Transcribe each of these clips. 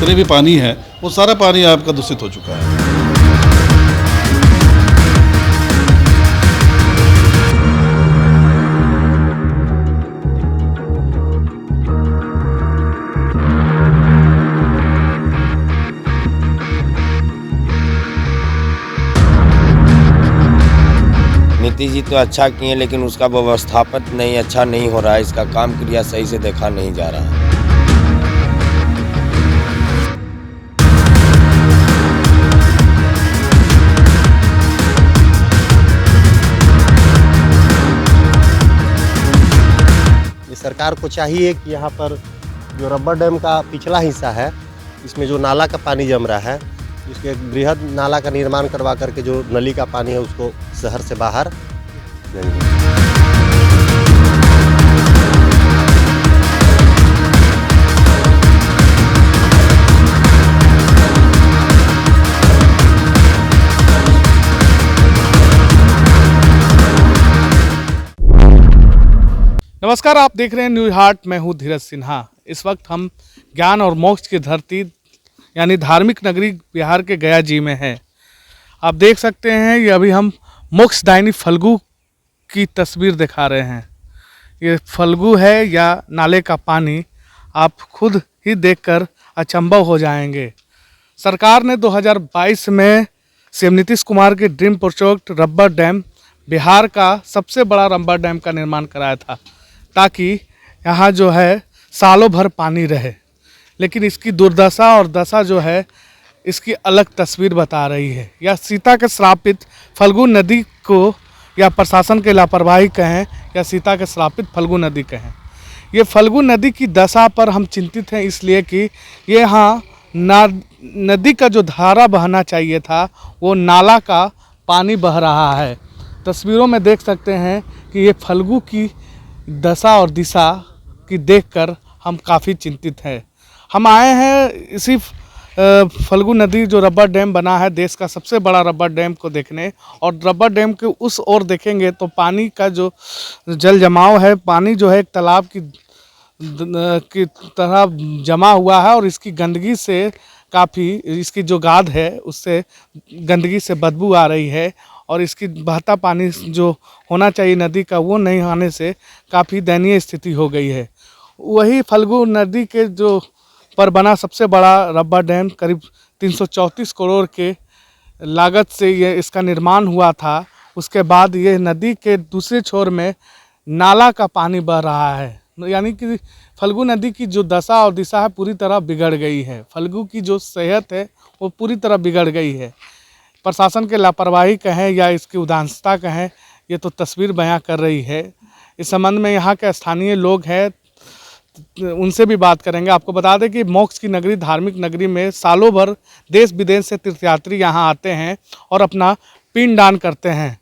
जितने भी पानी है वो सारा पानी आपका दूषित हो चुका है। नीतीश जी तो अच्छा किए, लेकिन उसका व्यवस्थापन नहीं अच्छा नहीं हो रहा है। इसका काम क्रिया सही से देखा नहीं जा रहा है। ये सरकार को चाहिए कि यहाँ पर जो रब्बर डैम का पिछला हिस्सा है, इसमें जो नाला का पानी जम रहा है, इसके बृहद नाला का निर्माण करवा करके जो नली का पानी है उसको शहर से बाहर भेजें। नमस्कार, आप देख रहे हैं न्यूज हार्ट। मैं हूं धीरज सिन्हा। इस वक्त हम ज्ञान और मोक्ष की धरती यानी धार्मिक नगरी बिहार के गया जी में है। आप देख सकते हैं ये अभी हम मोक्षदायिनी फल्गु की तस्वीर दिखा रहे हैं। ये फल्गु है या नाले का पानी, आप खुद ही देखकर अचंभव हो जाएंगे। सरकार ने 2022 में सीएम नीतीश कुमार के dream project rubber dam, Bihar का सबसे बड़ा रब्बर डैम का निर्माण कराया था ताकि यहाँ जो है सालों भर पानी रहे। लेकिन इसकी दुर्दशा और दशा जो है इसकी अलग तस्वीर बता रही है। या सीता के श्रापित फल्गु नदी को या प्रशासन के लापरवाही कहें या सीता के श्रापित फल्गु नदी कहें, ये फल्गु नदी की दशा पर हम चिंतित हैं, इसलिए कि ये यहाँ नदी का जो धारा बहना चाहिए था वो नाला का पानी बह रहा है। तस्वीरों में देख सकते हैं कि ये फल्गु की दशा और दिशा की देखकर हम काफ़ी चिंतित हैं। हम आए हैं इसी फल्गु नदी जो रब्बर डैम बना है, देश का सबसे बड़ा रब्बर डैम को देखने। और रब्बर डैम के उस ओर देखेंगे तो पानी का जो जल जमाव है, पानी जो है एक तालाब की तरह जमा हुआ है और इसकी गंदगी से काफ़ी, इसकी जो गाद है उससे गंदगी से बदबू आ रही है और इसकी बहता पानी जो होना चाहिए नदी का वो नहीं आने से काफ़ी दयनीय स्थिति हो गई है। वही फल्गु नदी के जो पर बना सबसे बड़ा रब्बर डैम करीब 334 करोड़ के लागत से ये इसका निर्माण हुआ था। उसके बाद ये नदी के दूसरे छोर में नाला का पानी बह रहा है, यानी कि फल्गु नदी की जो दशा और दिशा है पूरी तरह बिगड़ गई है। फल्गु की जो सेहत है वो पूरी तरह बिगड़ गई है। प्रशासन के लापरवाही कहें या इसकी उदासीनता कहें, ये तो तस्वीर बयां कर रही है। इस संबंध में यहाँ के स्थानीय लोग हैं, उनसे भी बात करेंगे। आपको बता दें कि मोक्ष की नगरी, धार्मिक नगरी में सालों भर देश विदेश से तीर्थयात्री यहाँ आते हैं और अपना पिंडदान करते हैं।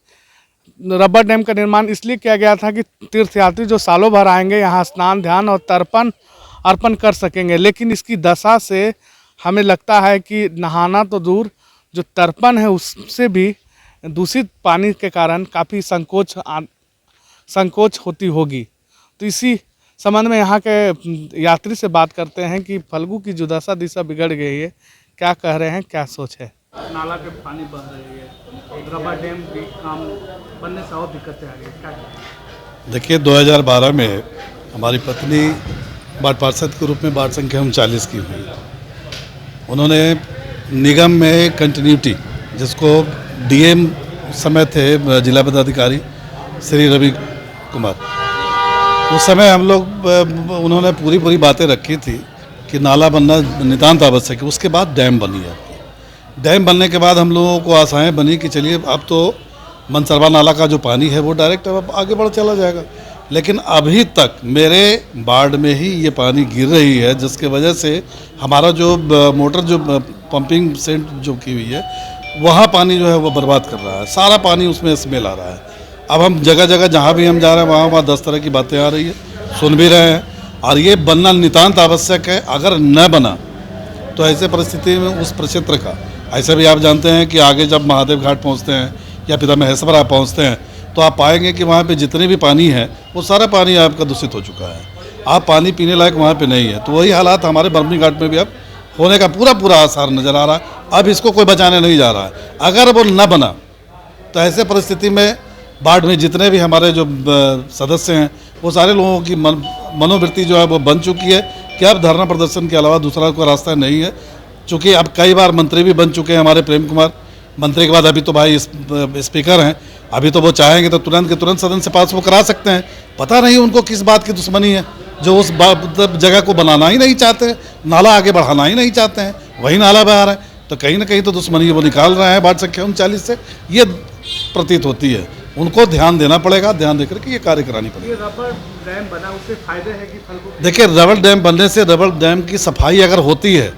रब्बर डैम का निर्माण इसलिए किया गया था कि तीर्थयात्री जो सालों भर आएंगे यहाँ स्नान, ध्यान और तर्पण अर्पण कर सकेंगे। लेकिन इसकी दशा से हमें लगता है कि नहाना तो दूर, जो तर्पण है उससे भी दूषित पानी के कारण काफ़ी संकोच होती होगी। तो इसी संबंध में यहाँ के यात्री से बात करते हैं कि फल्गु की जो दशा दिशा बिगड़ गई है, क्या कह रहे हैं, क्या सोच है। नाला के पानी बह रही है, रब्बर डैम भी काम बनने से और दिक्कतें आ रही है, क्या कहें? देखिए, 2012 में हमारी पत्नी वार्ड पार्षद के रूप में वार्ड संख्या 39 की हुई। उन्होंने निगम में कंटिन्यूटी, जिसको डीएम समय थे जिला पदाधिकारी श्री रवि कुमार, उस समय हम लोग उन्होंने पूरी बातें रखी थी कि नाला बनना नितांत आवश्यक है। उसके बाद डैम बनी है। डैम बनने के बाद हम लोगों को आशाएं बनी कि चलिए अब तो मनसरवा नाला का जो पानी है वो डायरेक्ट अब आगे बढ़ चला जाएगा। लेकिन अभी तक मेरे वार्ड में ही ये पानी गिर रही है, जिसके वजह से हमारा जो मोटर जो पंपिंग सेट जो की हुई है वहाँ पानी जो है वो बर्बाद कर रहा है। सारा पानी उसमें स्मेल आ रहा है। अब हम जगह जगह जहाँ भी हम जा रहे हैं वहाँ 10 तरह की बातें आ रही है, सुन भी रहे हैं। और ये बनना नितांत आवश्यक है। अगर न बना तो ऐसे परिस्थिति में उस प्रक्षेत्र का, ऐसे भी आप जानते हैं कि आगे जब महादेव घाट पहुँचते हैं या पिता महेश्वर आप पहुँचते हैं तो आप पाएंगे कि वहाँ पे जितने भी पानी है वो सारा पानी आपका दूषित हो चुका है। आप पानी पीने लायक वहाँ पे नहीं है। तो वही हालात हमारे बरमनी घाट में भी अब होने का पूरा पूरा आसार नज़र आ रहा है। अब इसको कोई बचाने नहीं जा रहा है। अगर वो न बना तो ऐसे परिस्थिति में बाढ़ में जितने भी हमारे जो सदस्य हैं वो सारे लोगों की मनोवृत्ति जो है वो बन चुकी है कि अब धरना प्रदर्शन के अलावा दूसरा कोई रास्ता नहीं है। चूँकि अब कई बार मंत्री भी बन चुके हैं हमारे प्रेम कुमार, मंत्री के बाद अभी तो भाई स्पीकर हैं, अभी तो वो चाहेंगे तो तुरंत के तुरंत सदन से पास वो करा सकते हैं। पता नहीं उनको किस बात की दुश्मनी है जो उस जगह को बनाना ही नहीं चाहते, नाला आगे बढ़ाना ही नहीं चाहते हैं, वही नाला बहा रहे हैं। तो कहीं ना कहीं तो दुश्मनी वो निकाल रहे हैं वार्ड संख्या 39 से, ये प्रतीत होती है। उनको ध्यान देना पड़ेगा, ध्यान देकर के ये कार्य करानी पड़ेगी। ये रबर डैम बना उससे फायदे है कि फल को देखिए, रबर डैम बनने से रबर डैम की सफाई अगर होती है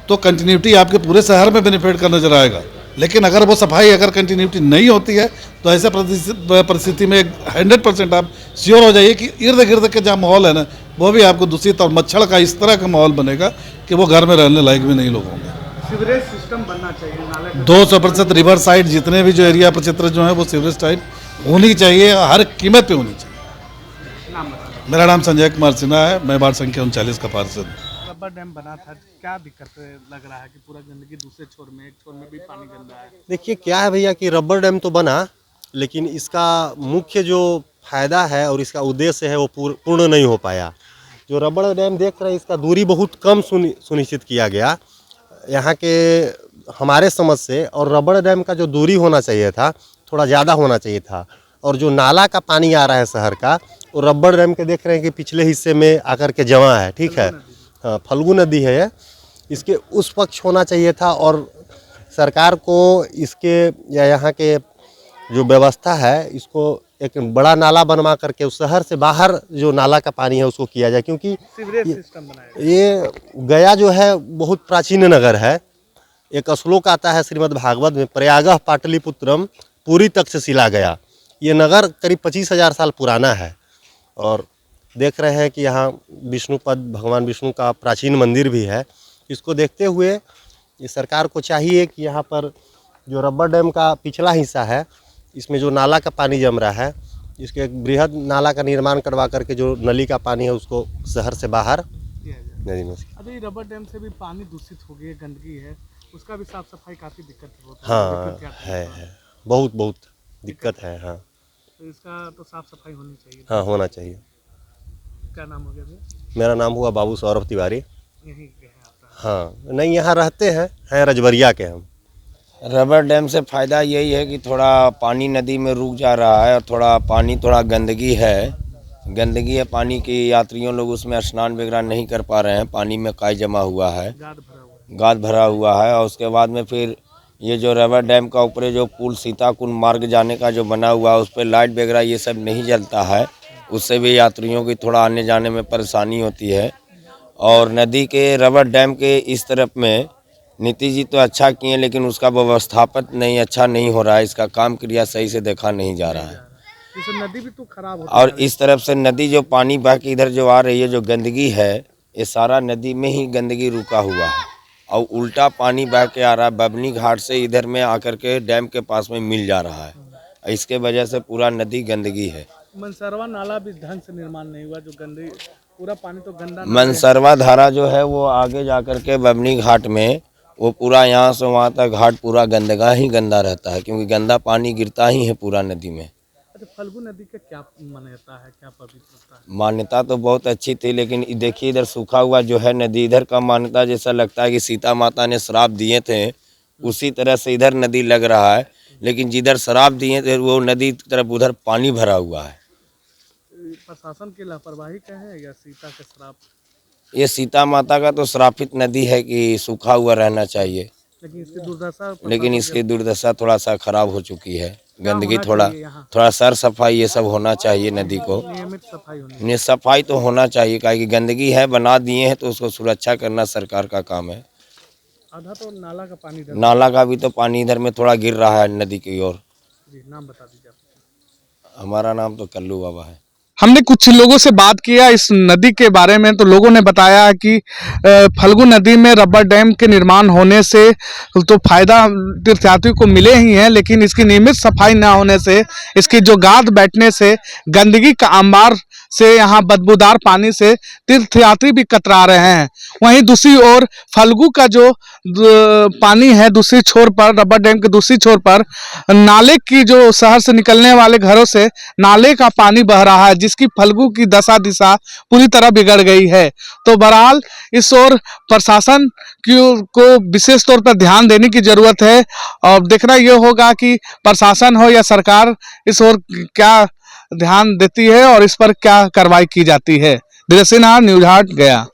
तो कंटिन्यूटी आपके पूरे शहर में बेनिफिट का नजर आएगा। लेकिन अगर वो सफाई अगर कंटिन्यूटी नहीं होती है तो ऐसे परिस्थिति में 100% आप श्योर हो जाइए कि इर्द गिर्द के जहाँ माहौल है ना वो भी आपको दूषित और मच्छर का इस तरह का माहौल बनेगा कि वो घर में रहने लायक भी नहीं लोग होंगे। सीवरेज सिस्टम बनना चाहिए नाले का। 200% रिवर साइड जितने भी जो एरिया प्रचित्र जो है वो सीवरेज टाइप होनी चाहिए, हर कीमत पे होनी चाहिए। नाम बताओ। मेरा नाम संजय कुमार सिन्हा है, मैं वार्ड संख्या 39 का पार्षद हूँ। रबर डैम बना था, क्या दिक्कत लग रहा है कि पूरा गंदगी दूसरे छोर में, एक छोर में भी पानी गंदा है? देखिए क्या है भैया कि रबर डैम तो बना, लेकिन इसका मुख्य जो फायदा है और इसका उद्देश्य है वो पूर्ण नहीं हो पाया। जो रबर डैम देख रहे हैं इसका दूरी बहुत कम सुनिश्चित किया गया यहाँ के हमारे समझ से, और रबर डैम का जो दूरी होना चाहिए था थोड़ा ज़्यादा होना चाहिए था। और जो नाला का पानी आ रहा है शहर का वो रबर डैम के देख रहे हैं कि पिछले हिस्से में आकर के जमा है, ठीक है, हाँ फल्गु नदी है ये, इसके उस पक्ष होना चाहिए था। और सरकार को इसके या यहाँ के जो व्यवस्था है इसको एक बड़ा नाला बनवा करके उस शहर से बाहर जो नाला का पानी है उसको किया जाए, क्योंकि सीवरेज सिस्टम बनाया। ये गया जो है बहुत प्राचीन नगर है। एक श्लोक आता है श्रीमद् भागवत में, प्रयागः पाटलिपुत्रम पूरी तक्षशिला गया। ये नगर करीब 25,000 साल पुराना है। और देख रहे हैं कि यहाँ विष्णुपद भगवान विष्णु का प्राचीन मंदिर भी है। इसको देखते हुए ये सरकार को चाहिए कि यहाँ पर जो रबर डैम का पिछला हिस्सा है इसमें जो नाला का पानी जम रहा है इसके एक बृहद नाला का निर्माण करवा करके जो नली का पानी है उसको शहर से बाहर नदी में। अभी रबर डैम से भी पानी दूषित हो गई है, गंदगी है, उसका भी साफ सफाई काफ़ी दिक्कत होती है। हाँ दिक्कत क्या है बहुत दिक्कत है। हाँ तो इसका तो साफ सफाई होनी चाहिए। हाँ होना चाहिए। क्या नाम हो गया भैया? मेरा नाम हुआ बाबू सौरभ तिवारी। यहीं के हैं आप? हाँ नहीं यहाँ रहते हैं रजबरिया के हम। रबर डैम से फ़ायदा यही है कि थोड़ा पानी नदी में रुक जा रहा है और थोड़ा गंदगी है पानी की, यात्रियों लोग उसमें स्नान वगैरह नहीं कर पा रहे हैं, पानी में काई जमा हुआ है, गाद भरा हुआ है। और उसके बाद में फिर ये जो रबर डैम का ऊपर जो पुल सीताकुंड मार्ग जाने का जो बना हुआ है उस पर लाइट वगैरह ये सब नहीं जलता है, उससे भी यात्रियों की थोड़ा आने जाने में परेशानी होती है। और नदी के रबर डैम के इस तरफ में नीतीश जी तो अच्छा किए लेकिन उसका व्यवस्थापन नहीं अच्छा नहीं हो रहा है, इसका काम क्रिया सही से देखा नहीं जा रहा है। जैसे नदी भी तो खराब होती और इस तरफ से नदी जो पानी बह के इधर जो आ रही है जो गंदगी है ये सारा नदी में ही गंदगी रुका हुआ है और उल्टा पानी बह के आ रहा है बबनी घाट से इधर में आकर के डैम के पास में मिल जा रहा है। इसके वजह से पूरा नदी गंदगी है। मनसरवा नाला भी ढंग से निर्माण नहीं हुआ, जो गंदगी पूरा पानी तो गंदा मनसरवा धारा जो है वो आगे जाकर के बबनी घाट में वो पूरा यहाँ से वहाँ तक घाट पूरा गंदगा ही गंदा रहता है, क्योंकि गंदा पानी गिरता ही है पूरा नदी में। अच्छा, फल्गु नदी का क्या मान्यता है, क्या पवित्रता है? मान्यता तो बहुत अच्छी थी, लेकिन देखिए इधर सूखा हुआ जो है नदी, इधर का मान्यता जैसा लगता है कि सीता माता ने श्राप दिए थे उसी तरह से इधर नदी लग रहा है, लेकिन जिधर श्राप दिए थे वो नदी की तरफ उधर पानी भरा हुआ है। प्रशासन की लापरवाही का है या सीता का श्राप? ये सीता माता का तो श्रापित नदी है कि सूखा हुआ रहना चाहिए, लेकिन इसकी दुर्दशा थोड़ा सा खराब हो चुकी है। गंदगी थोड़ा सर सफाई ये सब होना चाहिए, नदी को नियमित सफाई तो होना चाहिए, कि गंदगी है बना दिए हैं तो उसको सुरक्षा करना सरकार का काम है। आधा तो नाला का पानी, नाला का भी तो पानी इधर में थोड़ा गिर रहा है नदी की ओर। नाम बता दीजिए। हमारा नाम तो कल्लू बाबा है। हमने कुछ लोगों से बात किया इस नदी के बारे में, तो लोगों ने बताया कि फल्गु नदी में रबर डैम के निर्माण होने से तो फायदा तीर्थयात्रियों को मिले ही है, लेकिन इसकी नियमित सफाई ना होने से, इसकी जो गाद बैठने से, गंदगी का अंबार से, यहाँ बदबूदार पानी से तीर्थयात्री भी कतरा रहे हैं। वहीं दूसरी ओर फल्गु का जो पानी है दूसरी छोर पर, रबर डैम के दूसरी छोर पर नाले की जो शहर से निकलने वाले घरों से नाले का पानी बह रहा है, जिसकी फल्गु की दशा दिशा पूरी तरह बिगड़ गई है। तो बहरहाल इस ओर प्रशासन को विशेष तौर पर ध्यान देने की जरूरत है और देखना यह होगा कि प्रशासन हो या सरकार इस ओर क्या ध्यान देती है और इस पर क्या कार्रवाई की जाती है। धीरज सिन्हा, न्यूज़ हाट, गया।